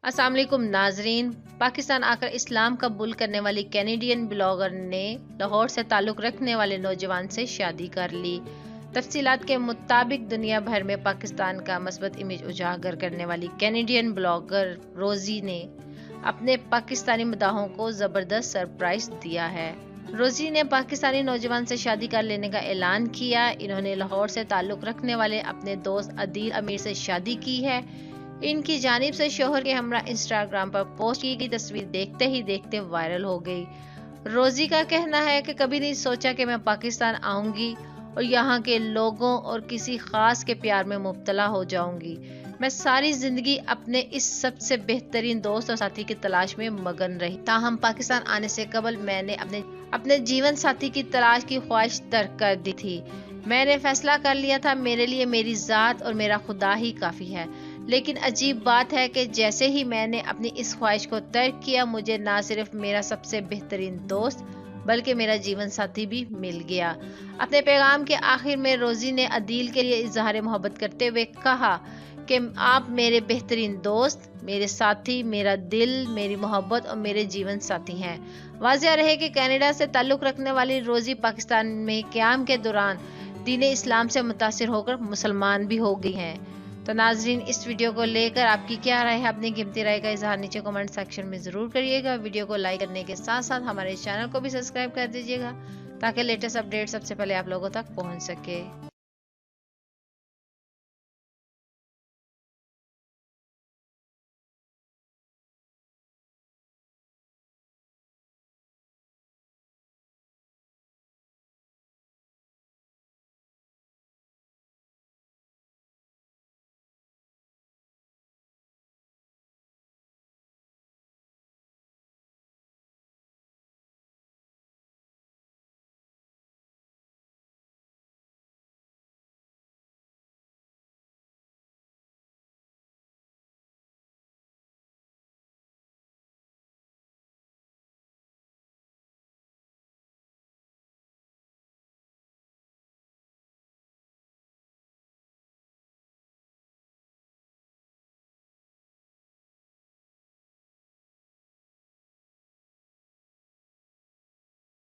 अस्सलाम वालेकुम नाजरीन। पाकिस्तान आकर इस्लाम कबूल करने वाली कैनेडियन ब्लॉगर ने लाहौर से ताल्लुक़ रखने वाले नौजवान से शादी कर ली। तफसीलात के मुताबिक दुनिया भर में पाकिस्तान का मस्बत इमेज उजागर करने वाली कैनेडियन ब्लॉगर रोजी ने अपने पाकिस्तानी मदाहों को ज़बरदस्त सरप्राइज दिया है। रोजी ने पाकिस्तानी नौजवान से शादी कर लेने का ऐलान किया। इन्होंने लाहौर से ताल्लुक़ रखने वाले अपने दोस्त अदील अमीर से शादी की है। इनकी जानिब से शोहर के हमरा इंस्टाग्राम पर पोस्ट की गई तस्वीर देखते ही देखते वायरल हो गई। रोजी का कहना है कि कभी नहीं सोचा कि मैं पाकिस्तान आऊंगी और यहाँ के लोगों और किसी खास के प्यार में मुब्तला हो जाऊंगी। मैं सारी जिंदगी अपने इस सबसे बेहतरीन दोस्त और साथी की तलाश में मगन रही। ताहम पाकिस्तान आने से कबल मैंने अपने जीवन साथी की तलाश की ख्वाहिश तर्क कर दी थी। मैंने फैसला कर लिया था मेरे लिए मेरी ज़ात और मेरा खुदा ही काफ़ी है। लेकिन अजीब बात है कि जैसे ही मैंने अपनी इस ख्वाहिश को तर्क किया, मुझे ना सिर्फ मेरा सबसे बेहतरीन दोस्त बल्कि मेरा जीवन साथी भी मिल गया। अपने पैगाम के आखिर में रोजी ने अदील के लिए इजहार मोहब्बत करते हुए कहा कि आप मेरे बेहतरीन दोस्त, मेरे साथी, मेरा दिल, मेरी मोहब्बत और मेरे जीवन साथी हैं। वाज़ेह रहे कि कनाडा से ताल्लुक़ रखने वाली रोजी पाकिस्तान में क़याम के दौरान दीन इस्लाम से मुतासिर होकर मुसलमान भी हो गई हैं। तो नाजरीन, इस वीडियो को लेकर आपकी क्या राय है? अपनी कीमती राय का इजहार नीचे कमेंट सेक्शन में ज़रूर करिएगा। वीडियो को लाइक करने के साथ साथ हमारे चैनल को भी सब्सक्राइब कर दीजिएगा ताकि लेटेस्ट अपडेट सबसे पहले आप लोगों तक पहुंच सके।